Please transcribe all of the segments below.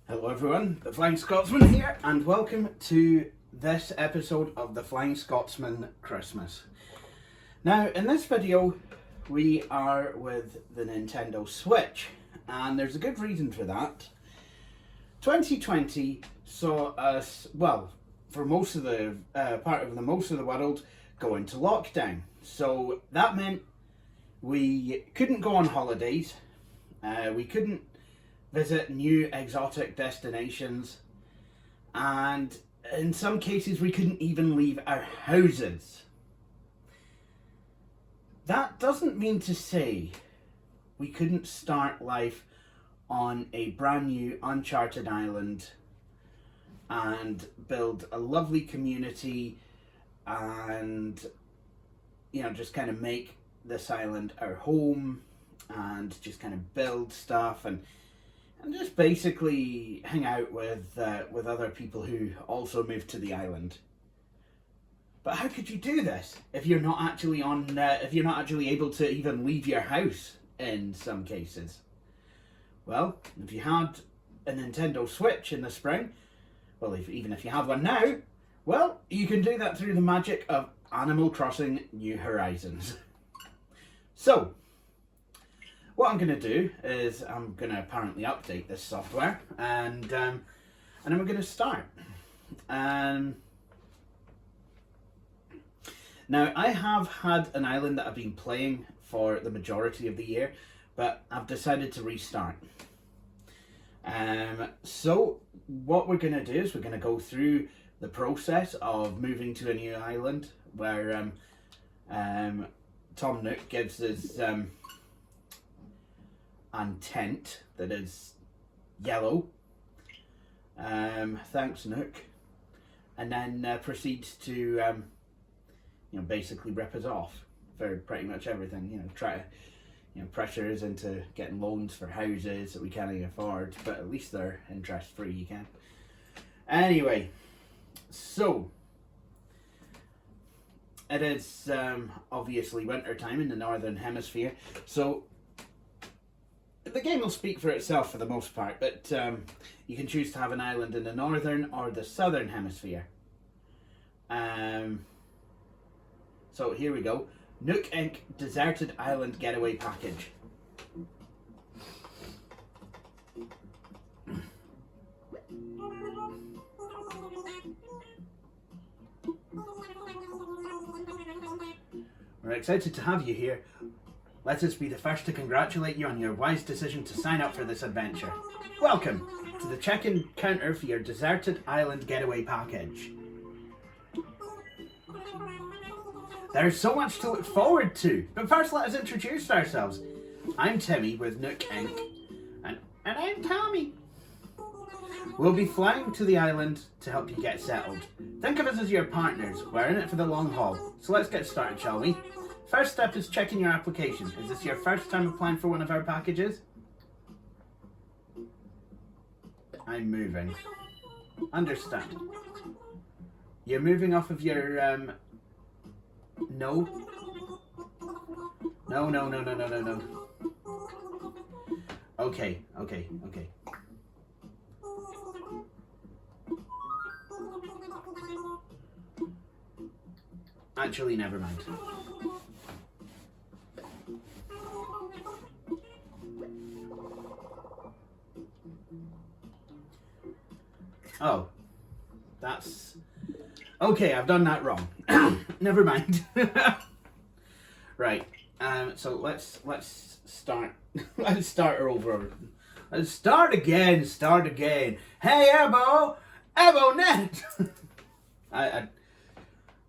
Hello everyone, the Flying Scotsman here, and welcome to this episode of the Flying Scotsman Christmas. Now, in this video, we are with the Nintendo Switch, and there's a good reason for that. 2020 saw us, well, for most of the most of the world, go into lockdown. So that meant we couldn't go on holidays, we couldn't visit new exotic destinations, and in some cases we couldn't even leave our houses. That doesn't mean to say we couldn't start life on a brand new uncharted island and build a lovely community and, you know, just kind of make this island our home and just kind of build stuff and just basically hang out with other people who also moved to the island. But how could you do this if you're not actually able to even leave your house in some cases? Well, if you had a Nintendo Switch in the spring, well, even if you have one now, well, you can do that through the magic of Animal Crossing New Horizons. So, what I'm going to do is I'm going to apparently update this software, and then we're going to start. Now, I have had an island that I've been playing for the majority of the year, but I've decided to restart. So what we're going to do is we're going to go through the process of moving to a new island, where Tom Nook gives us intent that is yellow. Thanks, Nook. And then proceeds to basically rip us off for pretty much everything. Try to pressure us into getting loans for houses that we can't afford, but at least they're interest free. You can. Anyway, so it is obviously winter time in the northern hemisphere, so the game will speak for itself for the most part, but you can choose to have an island in the northern or the southern hemisphere. So here we go. Nook Inc. Deserted Island Getaway Package. We're excited to have you here. Let us be the first to congratulate you on your wise decision to sign up for this adventure. Welcome to the check-in counter for your Deserted Island Getaway Package. There's so much to look forward to, but first let us introduce ourselves. I'm Timmy with Nook Inc. And I'm Tommy. We'll be flying to the island to help you get settled. Think of us as your partners. We're in it for the long haul. So let's get started, shall we? First step is checking your application. Is this your first time applying for one of our packages? I'm moving. Understand. You're moving off of your, No. No. Okay. Actually, never mind. Oh, that's okay. I've done that wrong. Never mind. Right. So let's start. Let's start over. Let's start again. Hey, Ebo Net.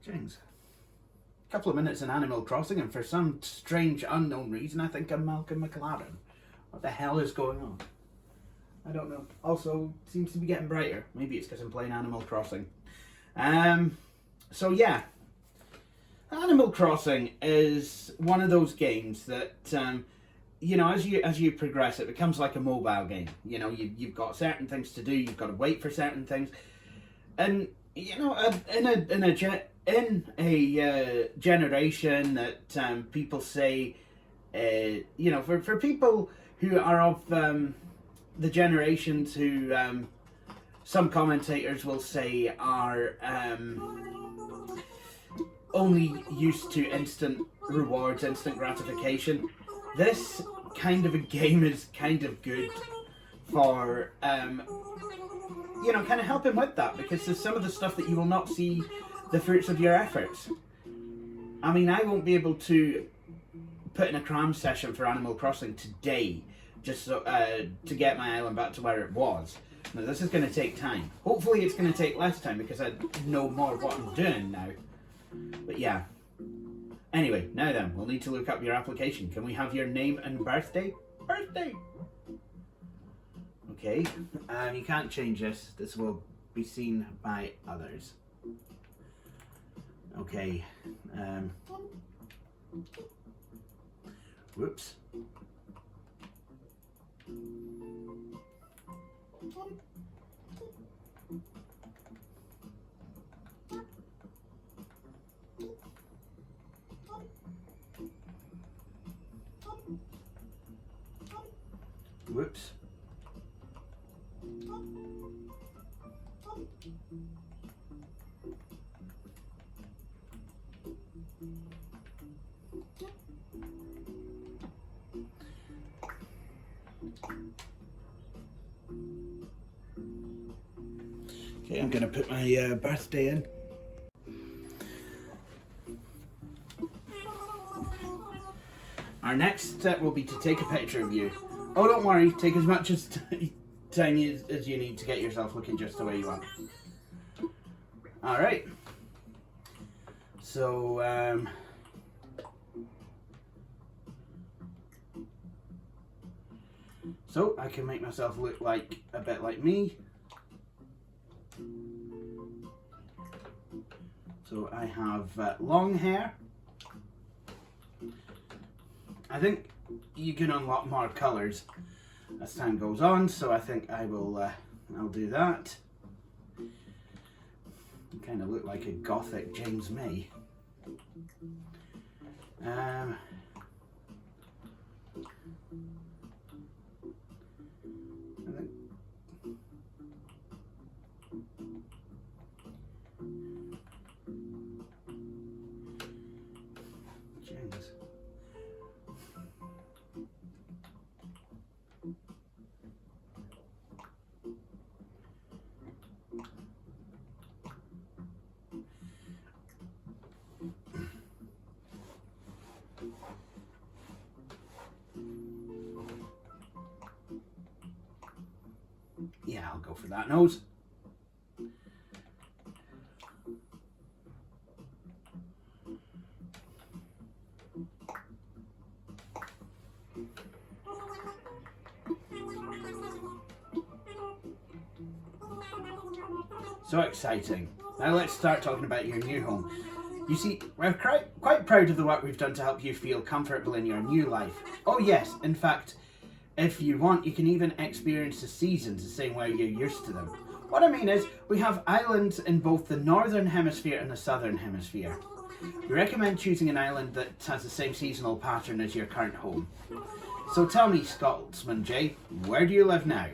James. A couple of minutes in Animal Crossing, and for some strange unknown reason, I think I'm Malcolm McLaren. What the hell is going on? I don't know. Also, seems to be getting brighter. Maybe it's because I'm playing Animal Crossing. So yeah, Animal Crossing is one of those games that as you progress, it becomes like a mobile game. You've got certain things to do. You've got to wait for certain things, and in a generation that people say, for people who are of the generations who some commentators will say are only used to instant rewards, instant gratification. This kind of a game is kind of good for you know, kind of helping with that, because there's some of the stuff that you will not see the fruits of your efforts. I mean, I won't be able to put in a cram session for Animal Crossing today just so, to get my island back to where it was. Now, this is going to take time. Hopefully it's going to take less time because I know more what I'm doing now. But yeah. Anyway, now then, we'll need to look up your application. Can we have your name and birthday? Birthday! Okay, you can't change this. This will be seen by others. Okay. Whoops. Whoops. Okay, I'm going to put my birthday in. Our next step will be to take a picture of you. Oh, don't worry, take as much time as you need to get yourself looking just the way you want. Alright. So, so I can make myself look like a bit like me. So I have long hair. I think you can unlock more colours as time goes on, so I think I will. I'll do that. You kind of look like a gothic James May. I think. James. Yeah, I'll go for that nose. So exciting. Now let's start talking about your new home. You see, we're quite proud of the work we've done to help you feel comfortable in your new life. Oh yes, in fact, if you want, you can even experience the seasons the same way you're used to them. What I mean is, we have islands in both the northern hemisphere and the southern hemisphere. We recommend choosing an island that has the same seasonal pattern as your current home. So tell me, Scotsman Jay, where do you live now?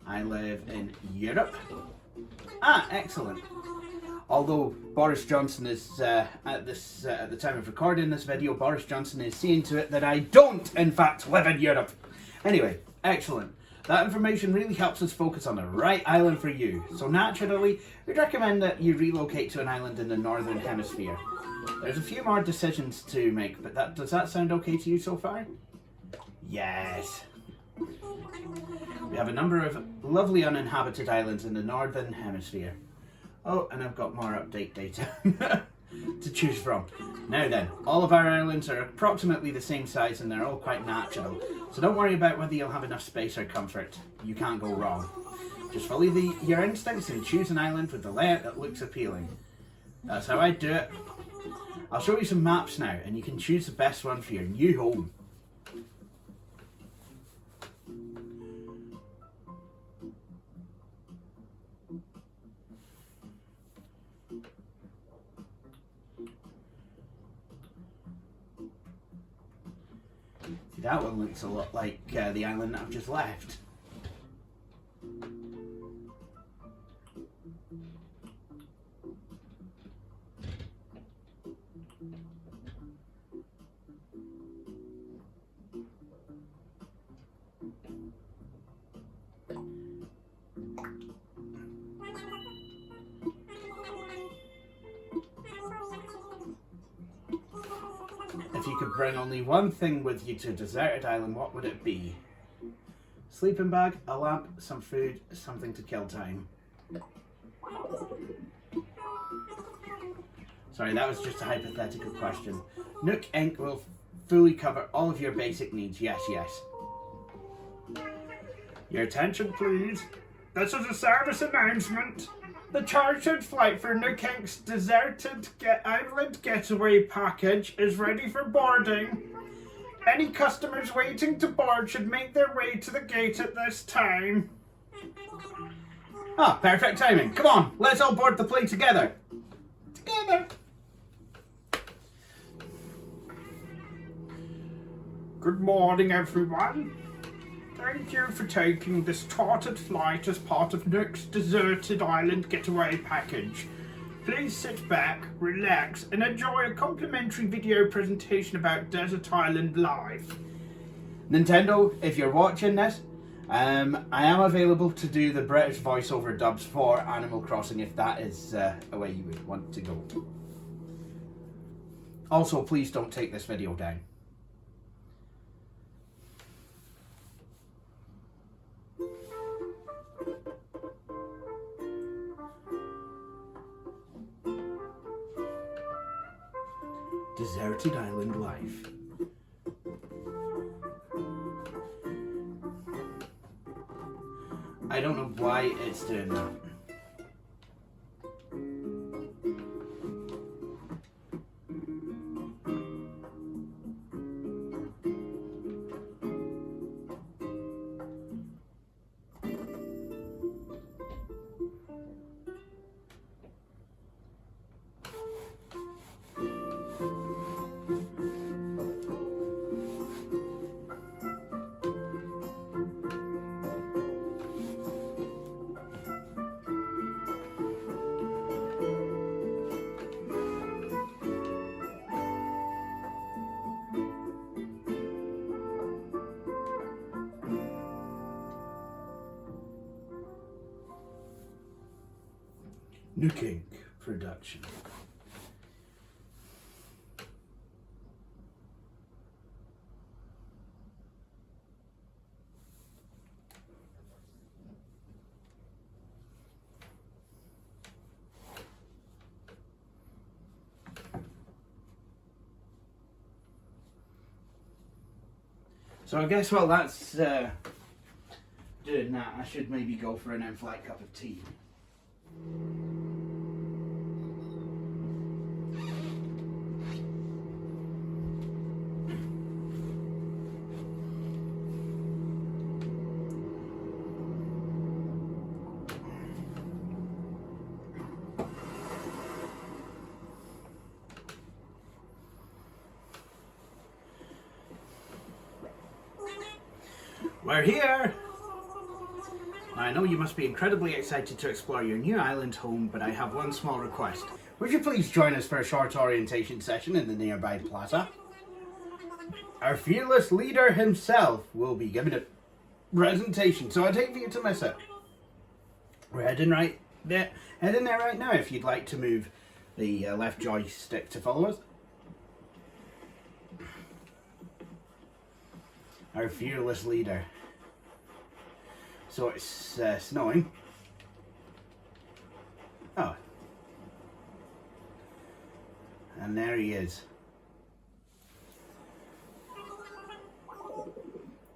I live in Europe. Ah, excellent. Although Boris Johnson is, at the time of recording this video, Boris Johnson is seeing to it that I don't, in fact, live in Europe. Anyway, excellent. That information really helps us focus on the right island for you. So naturally, we'd recommend that you relocate to an island in the northern hemisphere. There's a few more decisions to make, but does that sound okay to you so far? Yes. We have a number of lovely uninhabited islands in the northern hemisphere. Oh, and I've got more update data to choose from. Now then, all of our islands are approximately the same size and they're all quite natural. So don't worry about whether you'll have enough space or comfort. You can't go wrong. Just follow your instincts and choose an island with the layout that looks appealing. That's how I do it. I'll show you some maps now and you can choose the best one for your new home. That one looks a lot like the island that I've just left. If you could bring only one thing with you to a deserted island, what would it be? Sleeping bag, a lamp, some food, something to kill time. Sorry, that was just a hypothetical question. Nook Inc. will fully cover all of your basic needs. Yes, yes. Your attention, please. This is a service announcement. The chartered flight for Nook Inc.'s deserted island getaway package is ready for boarding. Any customers waiting to board should make their way to the gate at this time. Ah, perfect timing. Come on, let's all board the plane together. Together. Good morning, everyone. Thank you for taking this chartered flight as part of Nook's deserted island getaway package. Please sit back, relax, and enjoy a complimentary video presentation about Desert Island life. Nintendo, if you're watching this, I am available to do the British voiceover dubs for Animal Crossing if that is a way you would want to go. Also, please don't take this video down. Deserted Island life. I don't know why it's doing that. Nook Inc. production. So I guess while that's doing that, I should maybe go for an in-flight cup of tea. We're here! I know you must be incredibly excited to explore your new island home, but I have one small request. Would you please join us for a short orientation session in the nearby plaza? Our fearless leader himself will be giving a presentation, so I'd hate for you to miss it. We're heading right there. Head in there right now if you'd like to move the left joystick to follow us. Our fearless leader. So it's snowing. Oh. And there he is.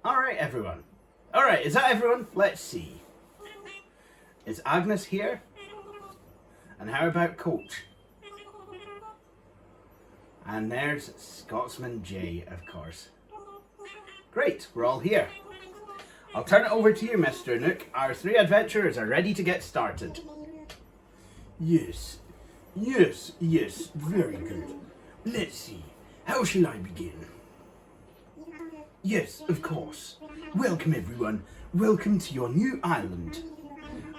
Alright, everyone. Alright, is that everyone? Let's see. Is Agnes here? And how about Coach? And there's Scotsman J, of course. Great, we're all here. I'll turn it over to you, Mr. Nook. Our three adventurers are ready to get started. Yes, very good. Let's see, how shall I begin? Yes, of course. Welcome everyone. Welcome to your new island.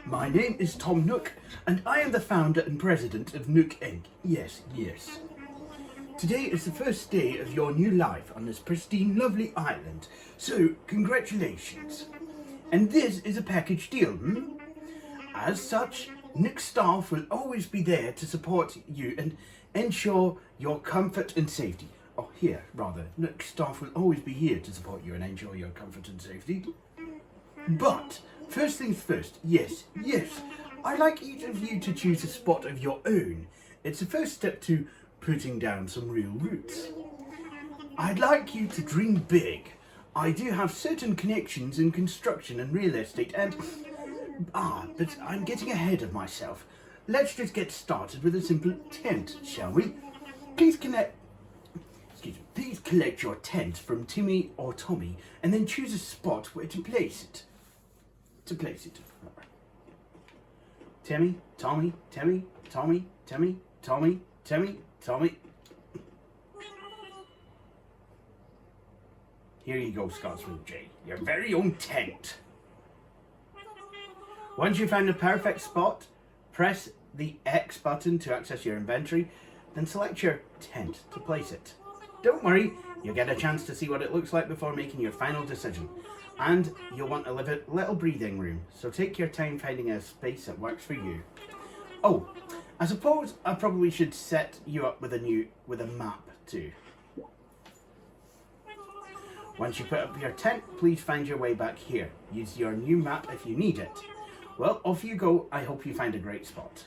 My name is Tom Nook, and I am the founder and president of Nook Inc. Yes, yes. Today is the first day of your new life on this pristine, lovely island. So, congratulations. And this is a package deal, As such, Nook staff will always be there to support you and ensure your comfort and safety. Nook staff will always be here to support you and ensure your comfort and safety. But, first things first, yes, I'd like each of you to choose a spot of your own. It's the first step to putting down some real roots. I'd like you to dream big. I do have certain connections in construction and real estate and... but I'm getting ahead of myself. Let's just get started with a simple tent, shall we? Please collect your tent from Timmy or Tommy and then choose a spot where to place it. Timmy, Tommy, Timmy, Tommy, Timmy, Tommy, Timmy, Tommy. Here you go, Scotsman J. Your very own tent. Once you've found the perfect spot, press the X button to access your inventory, then select your tent to place it. Don't worry, you'll get a chance to see what it looks like before making your final decision. And you'll want a little breathing room, so take your time finding a space that works for you. Oh, I suppose I probably should set you up with a map too. Once you put up your tent, please find your way back here. Use your new map if you need it. Well, off you go. I hope you find a great spot.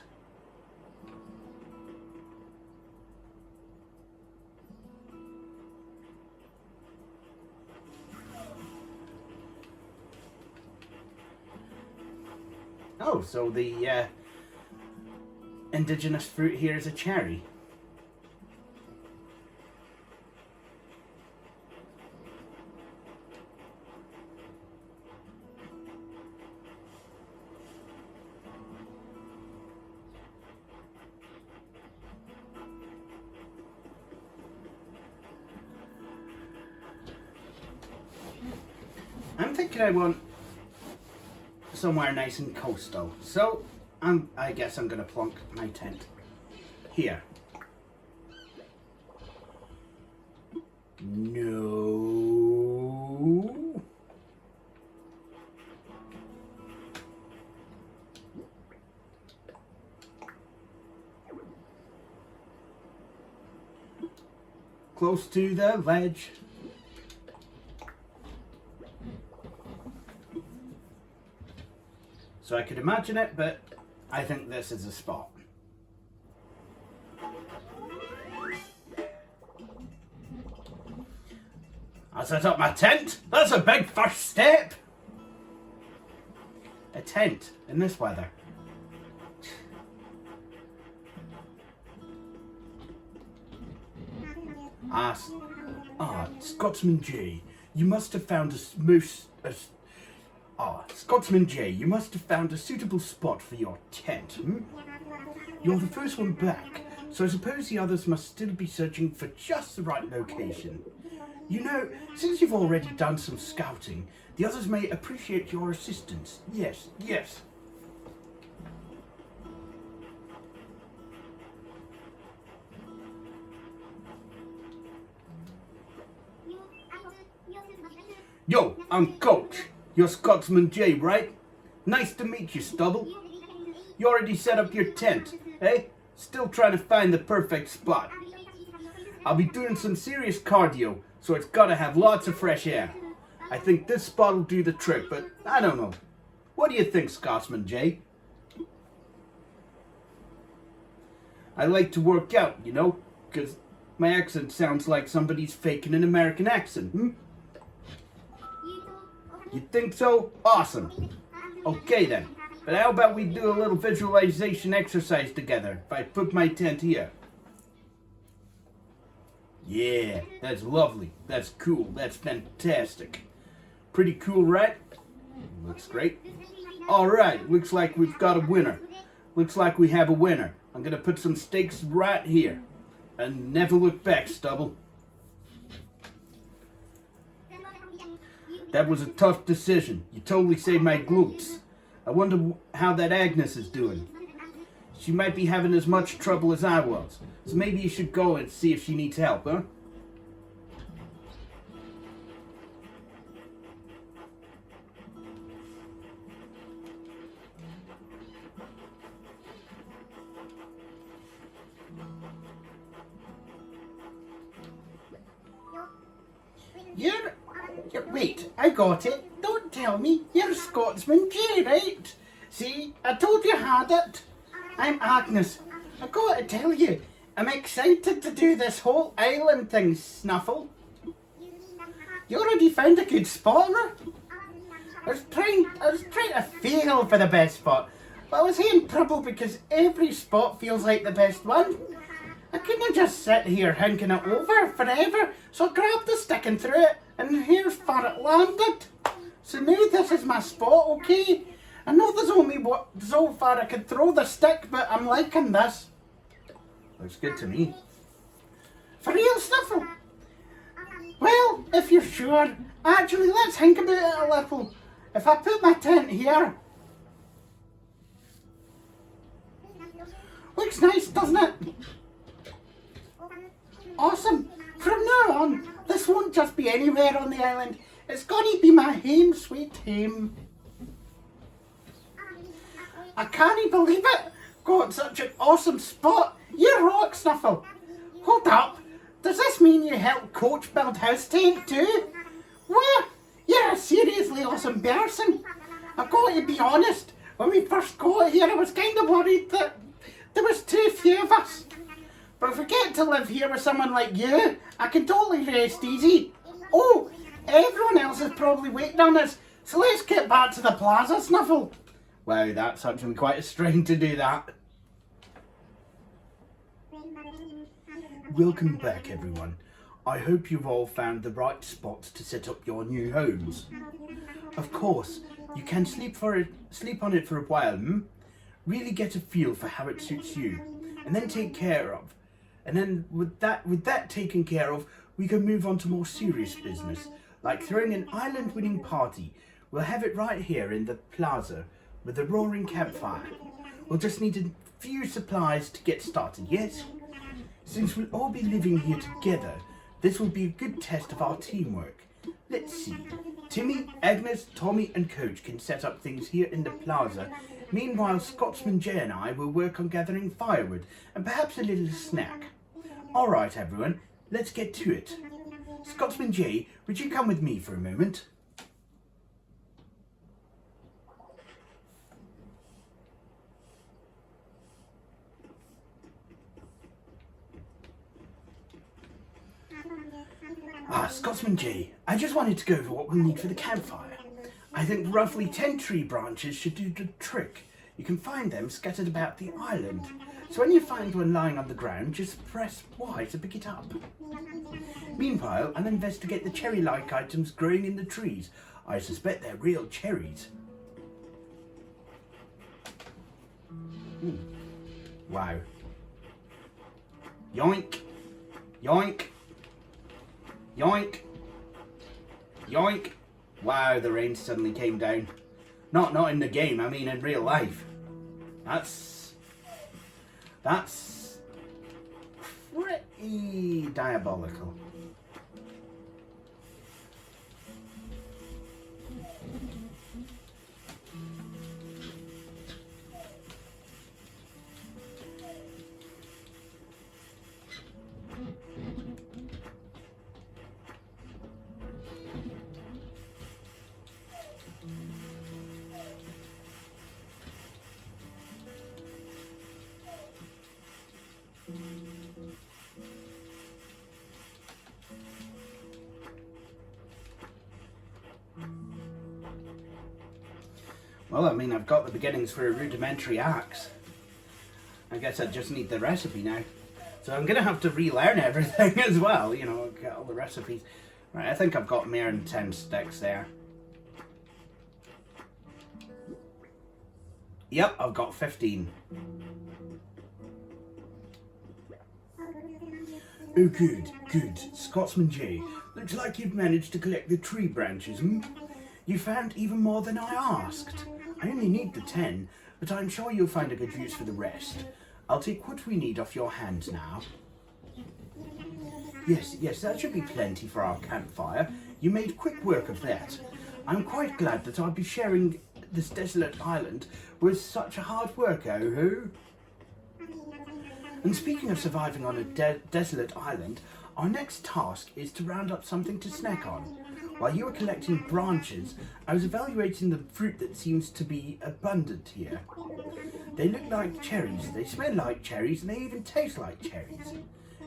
Oh, so the indigenous fruit here is a cherry. I'm thinking I want somewhere nice and coastal, so I guess I'm gonna plonk my tent here. No. Close to the ledge. So I could imagine it, but I think this is a spot. I set up my tent. That's a big first step. A tent in this weather. Scotsman J, you must have found Scotsman J, you must have found a suitable spot for your tent, You're the first one back, so I suppose the others must still be searching for just the right location. You know, since you've already done some scouting, the others may appreciate your assistance. Yes. Yo, I'm Coach. You're Scotsman J, right? Nice to meet you, Stubble. You already set up your tent, eh? Still trying to find the perfect spot. I'll be doing some serious cardio, so it's gotta have lots of fresh air. I think this spot will do the trick, but I don't know. What do you think, Scotsman J? I like to work out, you know, 'cause my accent sounds like somebody's faking an American accent, You think so? Awesome. Okay then. But how about we do a little visualization exercise together if I put my tent here? Yeah, that's lovely. That's cool. That's fantastic. Pretty cool, right? Looks great. Alright, looks like we've got a winner. Looks like we have a winner. I'm gonna put some stakes right here. And never look back, Stubble. That was a tough decision. You totally saved my glutes. I wonder how that Agnes is doing. She might be having as much trouble as I was. So maybe you should go and see if she needs help, huh? Wait, I got it. Don't tell me. You're Scotsman Jay, right? See, I told you I had it. I'm Agnes. I gotta tell you, I'm excited to do this whole island thing, Snuffle. You already found a good spot, huh? I was trying to feel for the best spot, but I was in trouble because every spot feels like the best one. I couldn't just sit here hinking it over forever, so I grabbed the stick and threw it, and here's where it landed. So now this is my spot, okay? I know there's only so far I can throw the stick, but I'm liking this. Looks good to me. For real, Snuffle? Well, if you're sure, actually let's think about it a little. If I put my tent here... Looks nice, doesn't it? Awesome. From now on, this won't just be anywhere on the island. It's gonna be my home sweet home. I can't believe it. Got such an awesome spot. You rock, Snuffle. Hold up. Does this mean you helped Coach build his tent too? Well, you're a seriously awesome person. I've got to be honest. When we first got here, I was kind of worried that there was too few of us. But if we get to live here with someone like you, I can totally rest easy. Oh, everyone else is probably waiting on us, so let's get back to the plaza, Snuffle. Wow, that's actually quite a strain to do that. Welcome back, everyone. I hope you've all found the right spots to set up your new homes. Of course, you can sleep on it for a while, Really get a feel for how it suits you, and then take care of. And then with that taken care of, we can move on to more serious business, like throwing an island-winning party. We'll have it right here in the plaza with a roaring campfire. We'll just need a few supplies to get started, yes? Since we'll all be living here together, this will be a good test of our teamwork. Let's see. Timmy, Agnes, Tommy and Coach can set up things here in the plaza. Meanwhile, Scotsman Jay and I will work on gathering firewood and perhaps a little snack. Alright everyone, let's get to it. Scotsman Jay, would you come with me for a moment? Scotsman Jay, I just wanted to go over what we'll need for the campfire. I think roughly 10 tree branches should do the trick. You can find them scattered about the island. So when you find one lying on the ground, just press Y to pick it up. Meanwhile, I'll investigate the cherry-like items growing in the trees. I suspect they're real cherries. Wow. Yoink. Yoink. Yoink. Yoink. Wow, the rain suddenly came down. Not in the game, I mean in real life. That's pretty diabolical. Well, I mean, I've got the beginnings for a rudimentary axe. I guess I just need the recipe now. So I'm going to have to relearn everything as well, you know, get all the recipes. Right, I think I've got more than 10 sticks there. Yep, I've got 15. Oh, good, good. Scotsman J. Looks like you've managed to collect the tree branches, hmm? You found even more than I asked. I only need the 10, but I'm sure you'll find a good use for the rest. I'll take what we need off your hands now. Yes, yes, that should be plenty for our campfire. You made quick work of that. I'm quite glad that I'll be sharing this desolate island with such a hard worker, oh-ho. And speaking of surviving on a desolate island, our next task is to round up something to snack on. While you were collecting branches, I was evaluating the fruit that seems to be abundant here. They look like cherries, they smell like cherries, and they even taste like cherries.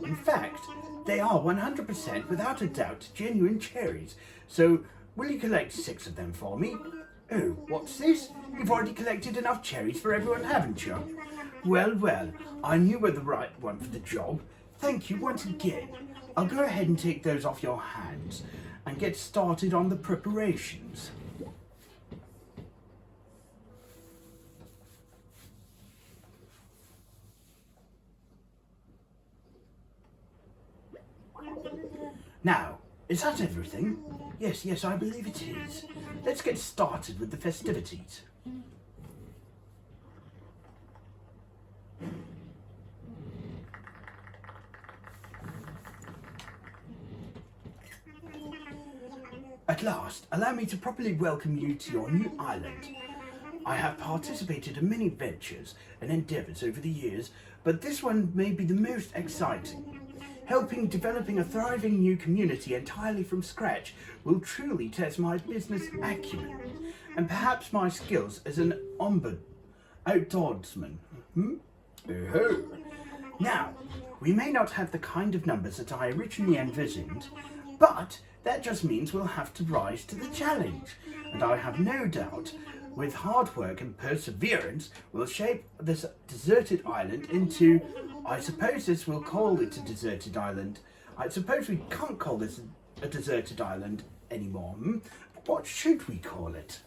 In fact, they are 100% without a doubt genuine cherries, so will you collect 6 of them for me? Oh, what's this? You've already collected enough cherries for everyone, haven't you? Well, well, I knew you were the right one for the job. Thank you once again. I'll go ahead and take those off your hands and get started on the preparations. Now, is that everything? Yes, yes, I believe it is. Let's get started with the festivities. At last, allow me to properly welcome you to your new island. I have participated in many ventures and endeavours over the years, but this one may be the most exciting. Helping developing a thriving new community entirely from scratch will truly test my business acumen and perhaps my skills as an outdoorsman. Oh-ho. Now, we may not have the kind of numbers that I originally envisioned, but that just means we'll have to rise to the challenge, and I have no doubt with hard work and perseverance we'll shape this deserted island into, I suppose this we'll call it a deserted island. I suppose we can't call this a deserted island anymore. What should we call it?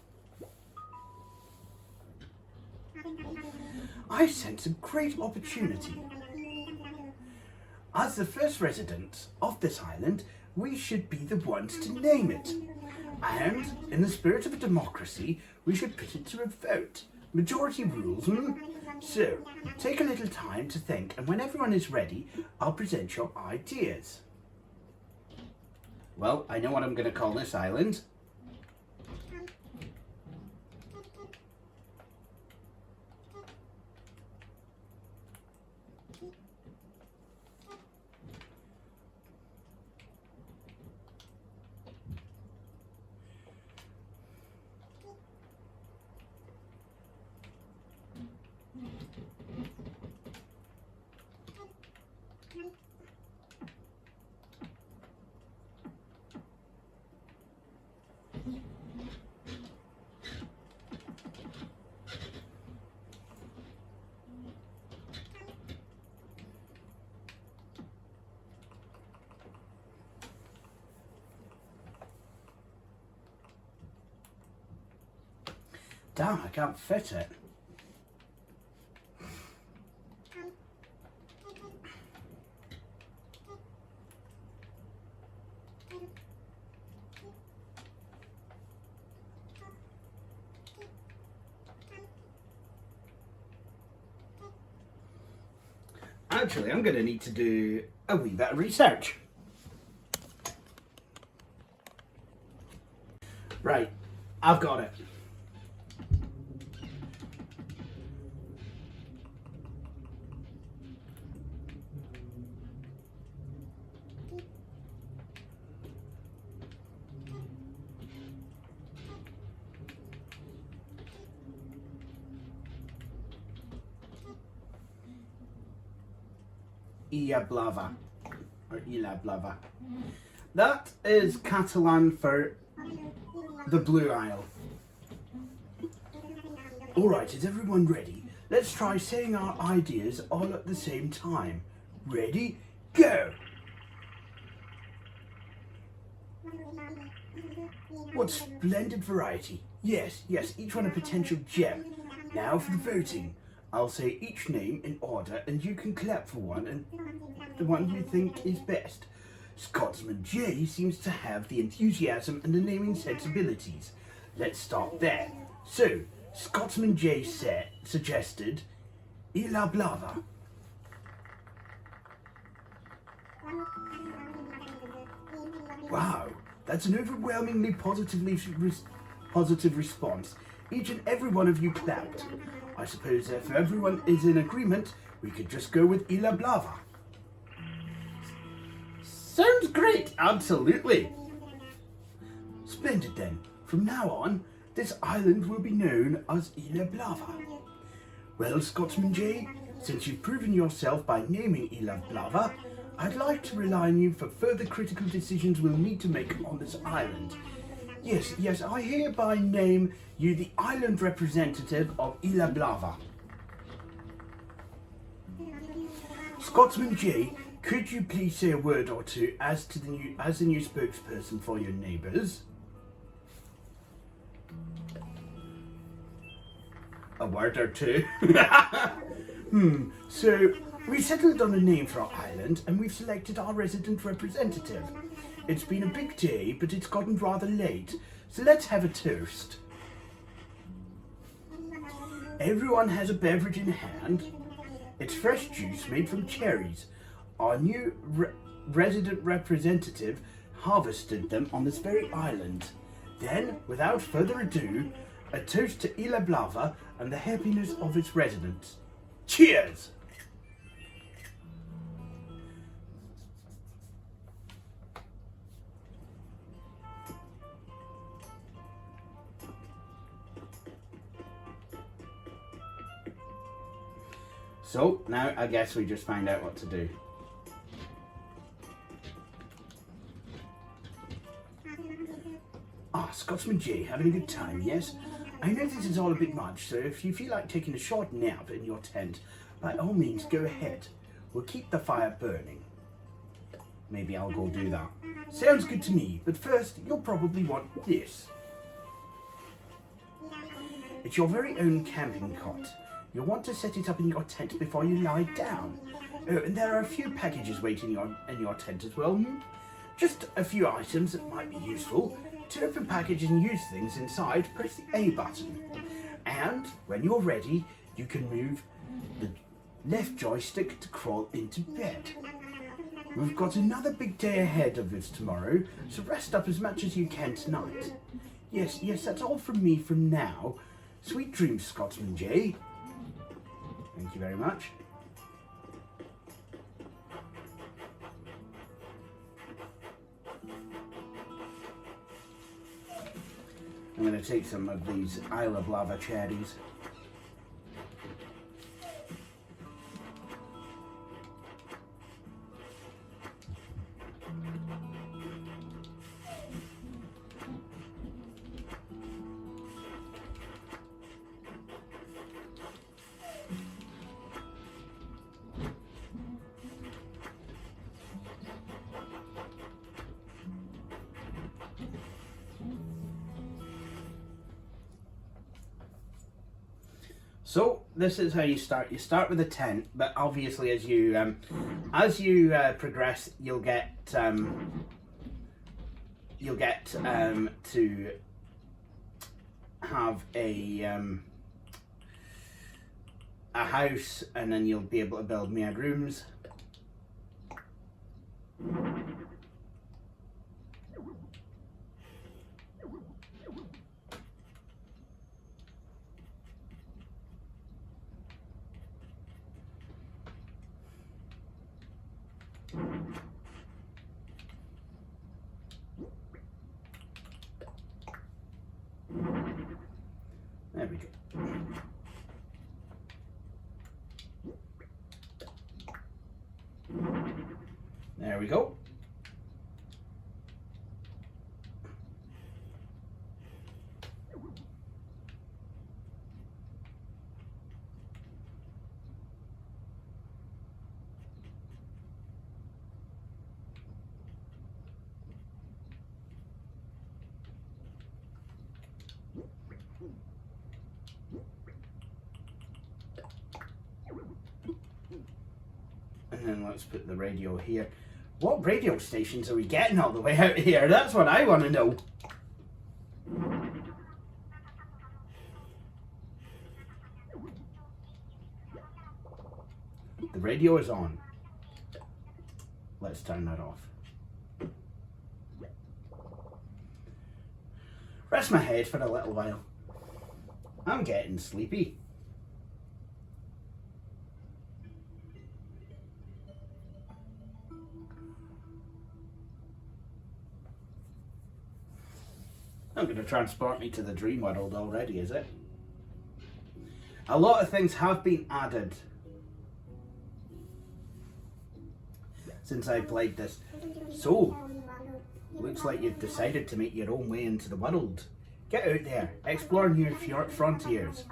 I sense a great opportunity. As the first residents of this island, we should be the ones to name it. And, in the spirit of a democracy, we should put it to a vote. Majority rules, So, take a little time to think, and when everyone is ready, I'll present your ideas. Well, I know what I'm going to call this island. Damn, I can't fit it. Actually, I'm going to need to do a wee bit of research. Right, I've got it. Iablava, or Ilablava. That is Catalan for the Blue Isle. Alright, is everyone ready? Let's try saying our ideas all at the same time. Ready? Go! What splendid variety. Yes, yes, each one a potential gem. Now for the voting. I'll say each name in order and you can clap for one and the one you think is best. Scotsman J seems to have the enthusiasm and the naming sensibilities. Let's start there. So, Scotsman J suggested Ila Blava. Wow, that's an overwhelmingly positive response. Each and every one of you clapped. I suppose if everyone is in agreement, we could just go with Ila Blava. Sounds great, absolutely. Splendid then. From now on, this island will be known as Ila Blava. Well, Scotsman J, since you've proven yourself by naming Ila Blava, I'd like to rely on you for further critical decisions we'll need to make on this island. Yes, I hereby name you the island representative of Ila Blava. Scotsman J, could you please say a word or two as the new spokesperson for your neighbours? A word or two. So we've settled on a name for our island and we've selected our resident representative. It's been a big day, but it's gotten rather late, so let's have a toast. Everyone has a beverage in hand. It's fresh juice made from cherries. Our new resident representative harvested them on this very island. Then, without further ado, a toast to Ila Blava and the happiness of its residents. Cheers! So, now I guess we just find out what to do. Scotsman J, having a good time, yes? I know this is all a bit much, so if you feel like taking a short nap in your tent, by all means go ahead. We'll keep the fire burning. Maybe I'll go do that. Sounds good to me, but first you'll probably want this. It's your very own camping cot. You'll want to set it up in your tent before you lie down. Oh, and there are a few packages waiting in your tent as well. Just a few items that might be useful. To open packages and use things inside, press the A button. And when you're ready, you can move the left joystick to crawl into bed. We've got another big day ahead of us tomorrow, so rest up as much as you can tonight. Yes, that's all from me from now. Sweet dreams, Scotsman J. Thank you very much. I'm going to take some of these Ila Blava cherries. So this is how you start. You start with a tent, but obviously as you progress, you'll get to have a house, and then you'll be able to build more rooms. There we go. There we go. let's put the radio here. What radio stations are we getting all the way out here? That's what I want to know. The radio is on. Let's turn that off. Rest my head for a little while. I'm getting sleepy. Not going to transport me to the dream world already, is it? A lot of things have been added since I played this. So, looks like you've decided to make your own way into the world. Get out there, explore new frontiers.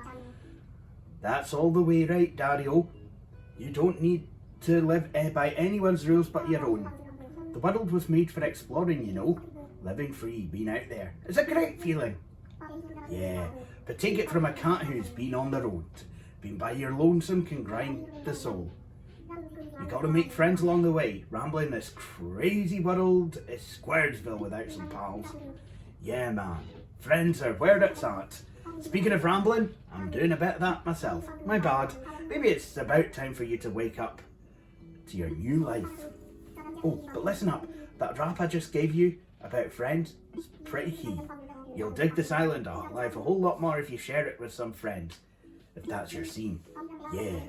That's all the way right, Dario. You don't need to live by anyone's rules but your own. The world was made for exploring, you know. Living free, being out there. It's a great feeling. Yeah, but take it from a cat who's been on the road. Being by your lonesome can grind the soul. You gotta make friends along the way. Rambling this crazy world is Squaresville without some pals. Yeah, man. Friends are where it's at. Speaking of rambling, I'm doing a bit of that myself. My bad. Maybe it's about time for you to wake up to your new life. Oh, but listen up. That rap I just gave you about friends is pretty key. You'll dig this island life a whole lot more if you share it with some friends. If that's your scene. Yeah.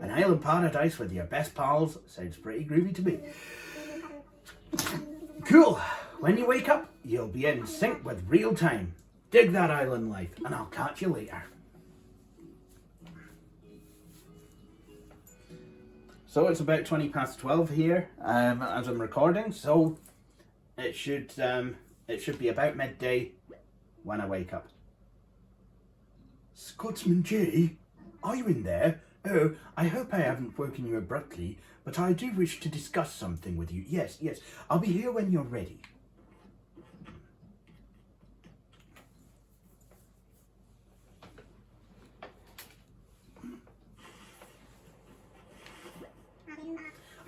An island paradise with your best pals sounds pretty groovy to me. Cool. When you wake up, you'll be in sync with real time. Dig that island life, and I'll catch you later. So it's about 20 past 12 here as I'm recording, so it should be about midday when I wake up. Scotsman J, are you in there? Oh, I hope I haven't woken you abruptly, but I do wish to discuss something with you. Yes, I'll be here when you're ready.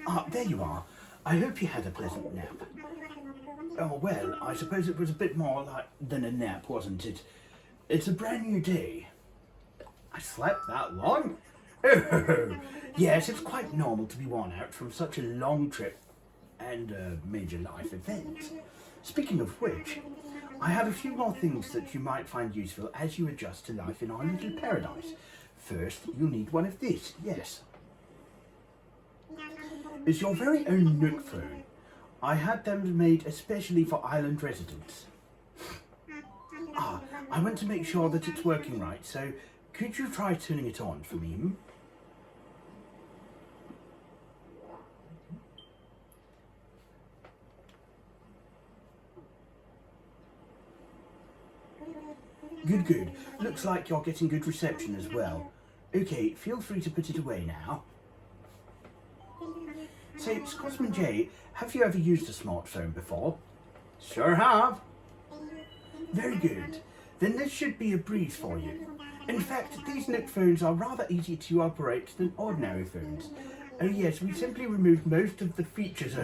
Ah, there you are. I hope you had a pleasant nap. Oh, well, I suppose it was a bit more than a nap, wasn't it? It's a brand new day. I slept that long? Oh, yes, it's quite normal to be worn out from such a long trip and a major life event. Speaking of which, I have a few more things that you might find useful as you adjust to life in our little paradise. First, you'll need one of this, yes. It's your very own Nook phone. I had them made especially for island residents. I want to make sure that it's working right, so could you try turning it on for me? Good. Looks like you're getting good reception as well. Okay, feel free to put it away now. Say, Scotsman J, have you ever used a smartphone before? Sure have. Very good. Then this should be a breeze for you. In fact, these Nook phones are rather easy to operate than ordinary phones. Oh yes, we simply removed most of the features.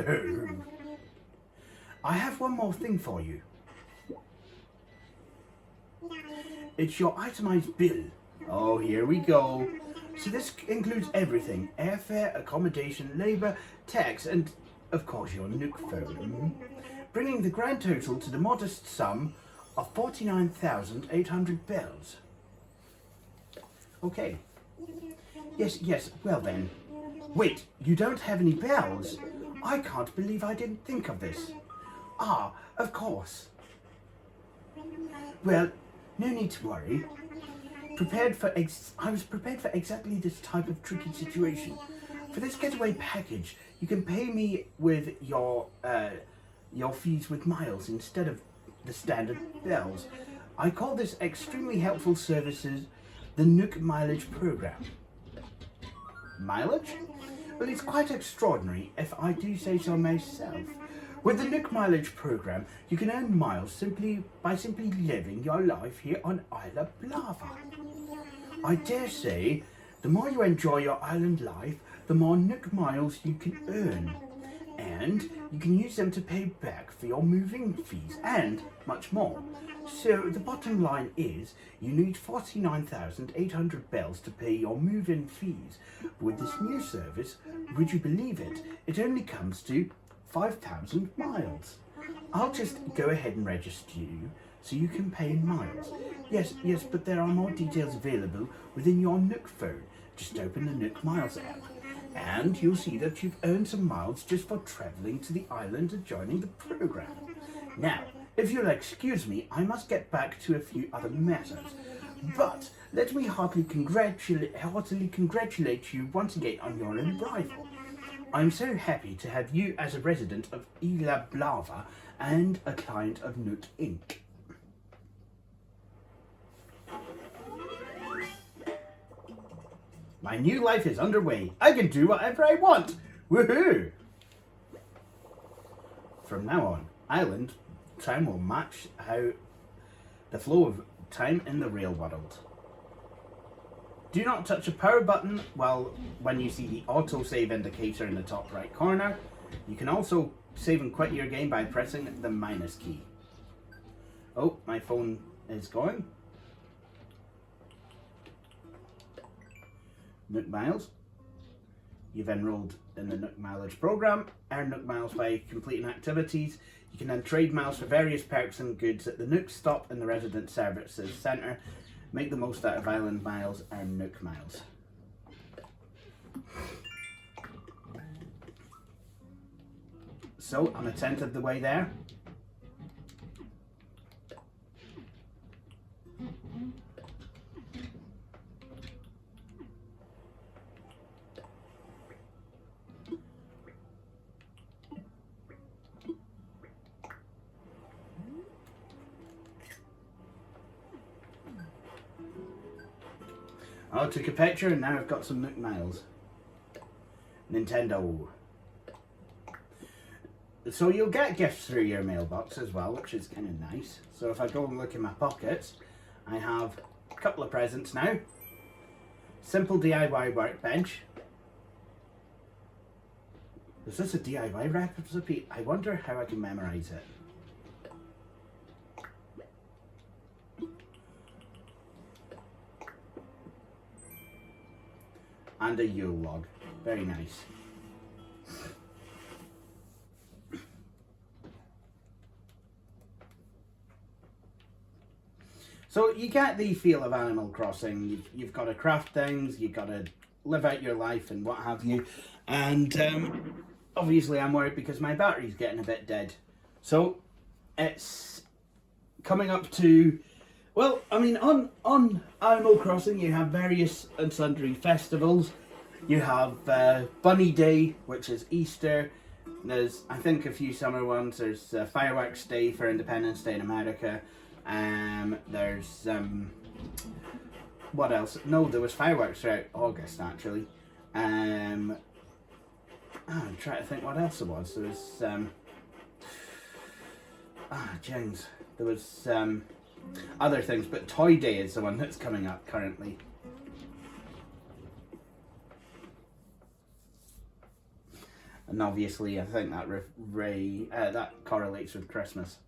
I have one more thing for you. It's your itemized bill. Oh, here we go. So this includes everything: airfare, accommodation, labour, tax, and of course your Nook phone, bringing the grand total to the modest sum of 49,800 bells. Okay. Yes, well then. Wait, you don't have any bells? I can't believe I didn't think of this. Ah, of course. Well, no need to worry. I was prepared for exactly this type of tricky situation. For this getaway package, you can pay me with your fees with miles instead of the standard bells. I call this extremely helpful services the Nook Mileage Program. Mileage? Well, it's quite extraordinary, if I do say so myself. With the Nook Mileage Program, you can earn miles by simply living your life here on Isla Blava. I dare say, the more you enjoy your island life, the more Nook miles you can earn. And you can use them to pay back for your moving fees and much more. So the bottom line is you need 49,800 bells to pay your move-in fees. With this new service, would you believe it, it only comes to 5,000 miles. I'll just go ahead and register you so you can pay in miles. Yes, but there are more details available within your Nook phone. Just open the Nook Miles app and you'll see that you've earned some miles just for travelling to the island and joining the program. Now, if you'll excuse me, I must get back to a few other matters. But let me heartily congratulate you once again on your arrival. I'm so happy to have you as a resident of Isla Blava and a client of Nook Inc. My new life is underway. I can do whatever I want. Woohoo! From now on, island time will match how the flow of time in the real world. Do not touch a power button when you see the autosave indicator in the top right corner. You can also save and quit your game by pressing the minus key. Oh, my phone is going. Nook Miles. You've enrolled in the Nook Mileage program. Earn Nook Miles by completing activities. You can then trade miles for various perks and goods at the Nook stop in the Resident Services Centre. Make the most out of Island Miles, earn Nook Miles. So, I'm a tenth of the way there. I took a picture and now I've got some Nook Miles. Nintendo. So you'll get gifts through your mailbox as well, which is kind of nice. So if I go and look in my pockets, I have a couple of presents now. Simple DIY workbench. Is this a DIY recipe? I wonder how I can memorize it. And a Yule log. Very nice. So you get the feel of Animal Crossing. You've got to craft things, you've got to live out your life and what have you. And obviously I'm worried because my battery's getting a bit dead. So it's coming up to... Well, I mean, on Animal Crossing, you have various and sundry festivals. You have Bunny Day, which is Easter. There's, I think, a few summer ones. There's Fireworks Day for Independence Day in America. There's, what else? No, there was fireworks throughout August, actually. I'm trying to think what else there was. There was, James. There was, other things, but Toy Day is the one that's coming up currently. And obviously I think that that correlates with Christmas.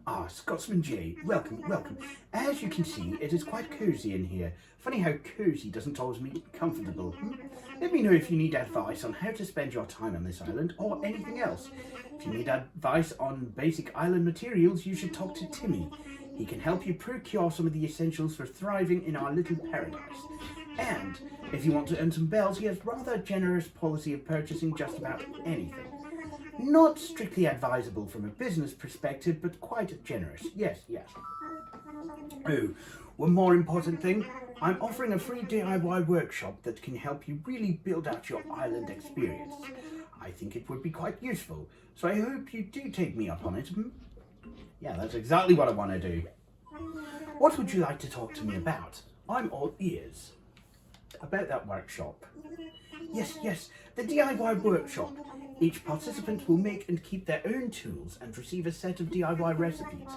Ah, Scotsman J, welcome. As you can see, it is quite cosy in here. Funny how cosy doesn't always mean comfortable. Let me know if you need advice on how to spend your time on this island or anything else. If you need advice on basic island materials, you should talk to Timmy. He can help you procure some of the essentials for thriving in our little paradise. And if you want to earn some bells, he has rather generous policy of purchasing just about anything. Not strictly advisable from a business perspective, but quite generous. Yes. Oh, one more important thing. I'm offering a free DIY workshop that can help you really build out your island experience. I think it would be quite useful, so I hope you do take me up on it. Yeah, that's exactly what I want to do. What would you like to talk to me about? I'm all ears. About that workshop. Yes, the DIY workshop. Each participant will make and keep their own tools and receive a set of DIY recipes.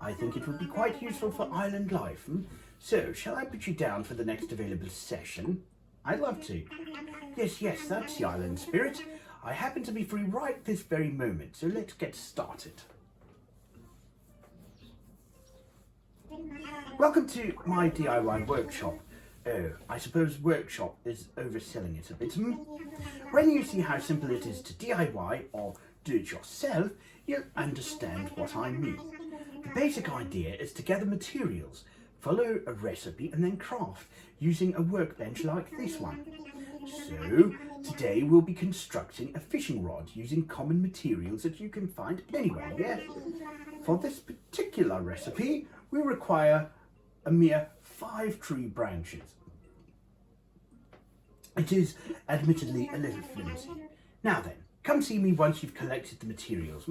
I think it would be quite useful for island life. So, shall I put you down for the next available session? I'd love to. Yes, that's the island spirit. I happen to be free right this very moment, so let's get started. Welcome to my DIY workshop. Oh, I suppose workshop is overselling it a bit. When you see how simple it is to DIY or do it yourself, you'll understand what I mean. The basic idea is to gather materials, follow a recipe and then craft using a workbench like this one. So, today we'll be constructing a fishing rod using common materials that you can find anywhere, yeah? For this particular recipe, we require a mere 5 tree branches. It is admittedly a little flimsy. Now then, come see me once you've collected the materials.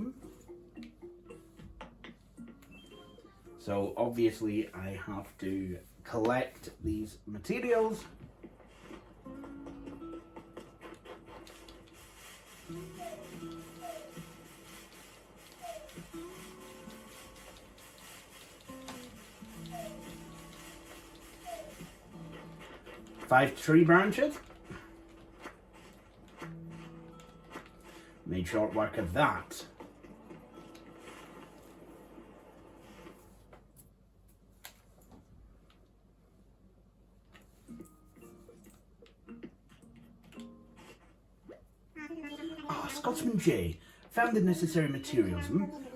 So obviously I have to collect these materials. Five tree branches. Made short work of that. Scotsman J. Found the necessary materials.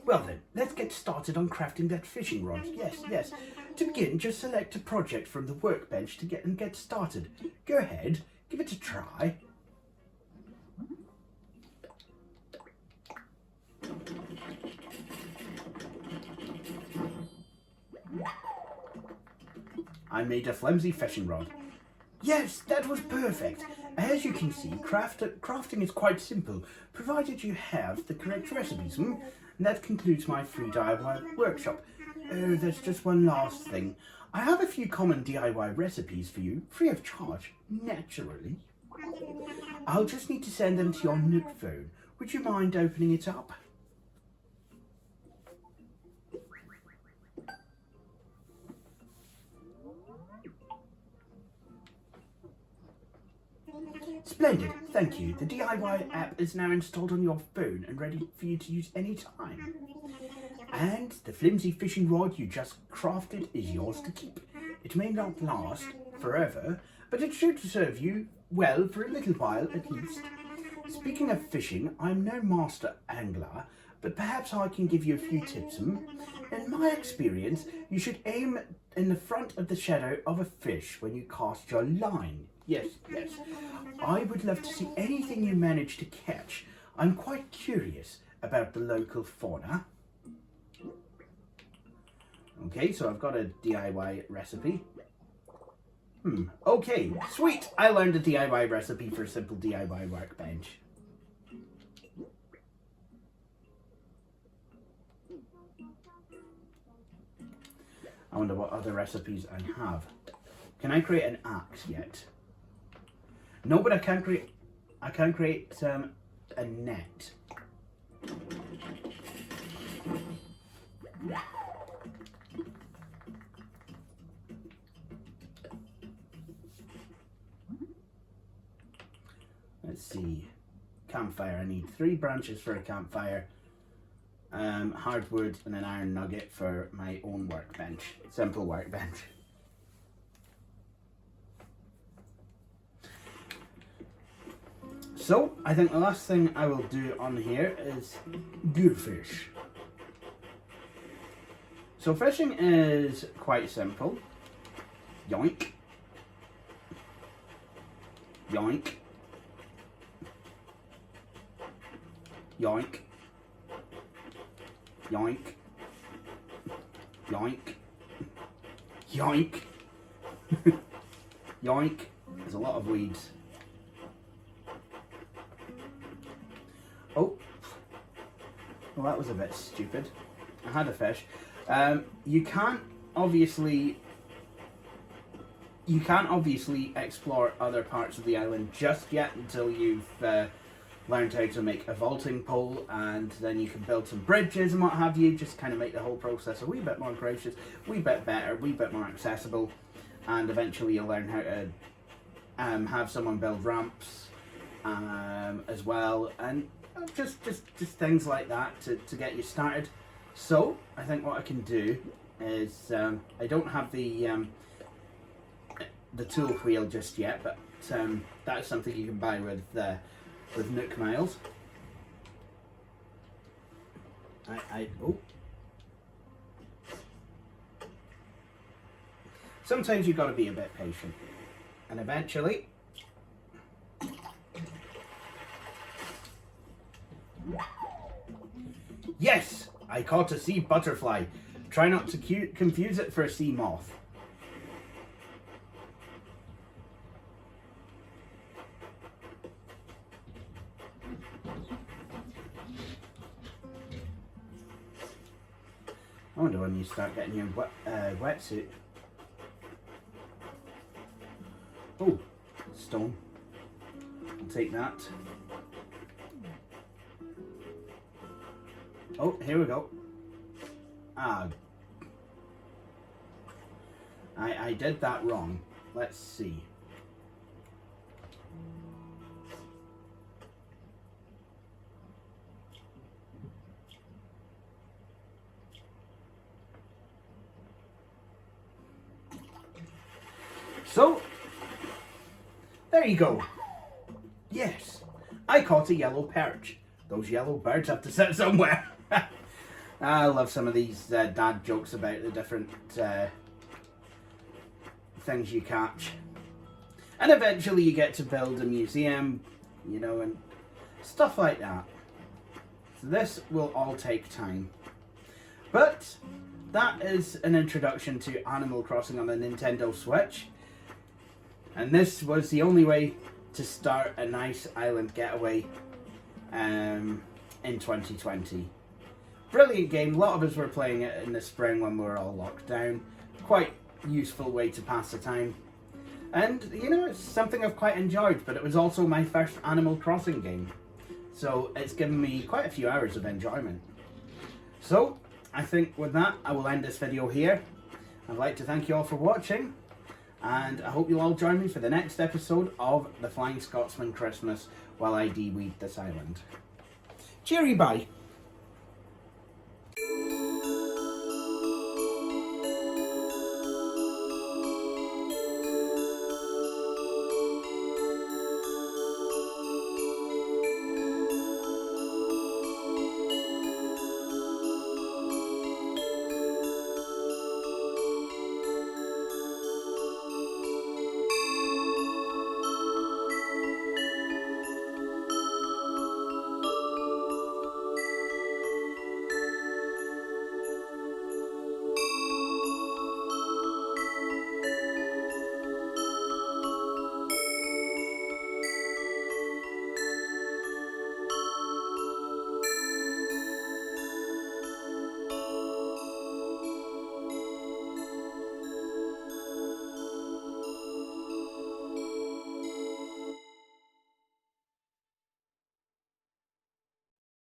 Well then, let's get started on crafting that fishing rod. Yes. To begin, just select a project from the workbench to get started. Go ahead, give it a try. I made a flimsy fishing rod. Yes, that was perfect. As you can see, crafting is quite simple, provided you have the correct recipes. And that concludes my free DIY workshop. Oh, there's just one last thing. I have a few common DIY recipes for you, free of charge, naturally. I'll just need to send them to your Nook phone. Would you mind opening it up? Splendid, thank you. The DIY app is now installed on your phone and ready for you to use any time. And the flimsy fishing rod you just crafted is yours to keep. It may not last forever, but it should serve you well for a little while at least. Speaking of fishing, I'm no master angler, but perhaps I can give you a few tips. In my experience, you should aim in the front of the shadow of a fish when you cast your line. Yes. I would love to see anything you manage to catch. I'm quite curious about the local fauna. Okay, so I've got a DIY recipe. Okay, sweet! I learned a DIY recipe for a simple DIY workbench. I wonder what other recipes I have. Can I create an axe yet? No, but I can create a net. Let's see. Campfire. I need 3 branches for a campfire. Hardwood and an iron nugget for my own workbench. Simple workbench. So, I think the last thing I will do on here is gear fish. So fishing is quite simple. Yoink. Yoink. Yoink. Yoink. Yoink. Yoink. Yoink. There's a lot of weeds. Oh. Well, that was a bit stupid. I had a fish. You can't obviously explore other parts of the island just yet until you've learned how to make a vaulting pole, and then you can build some bridges and what have you, just kind of make the whole process a wee bit more gracious, a wee bit better, a wee bit more accessible, and eventually you'll learn how to have someone build ramps as well, and just things like that to get you started. So I think what I can do is I don't have the tool wheel just yet, but that is something you can buy with Nook Miles. Oh. Sometimes you've got to be a bit patient, and eventually yes, I caught a sea butterfly. Try not to confuse it for a sea moth. I wonder when you start getting your wetsuit. Oh, stone. I'll take that. Oh, here we go. Ah. I did that wrong. Let's see. So, there you go. Yes, I caught a yellow perch. Those yellow birds have to sit somewhere. I love some of these dad jokes about the different things you catch. And eventually you get to build a museum, you know, and stuff like that. So this will all take time. But that is an introduction to Animal Crossing on the Nintendo Switch. And this was the only way to start a nice island getaway in 2020. Brilliant game. A lot of us were playing it in the spring when we were all locked down. Quite useful way to pass the time. And, you know, it's something I've quite enjoyed, but it was also my first Animal Crossing game. So it's given me quite a few hours of enjoyment. So, I think with that, I will end this video here. I'd like to thank you all for watching. And I hope you'll all join me for the next episode of The Flying Scotsman Christmas while I de-weed this island. Cheery bye!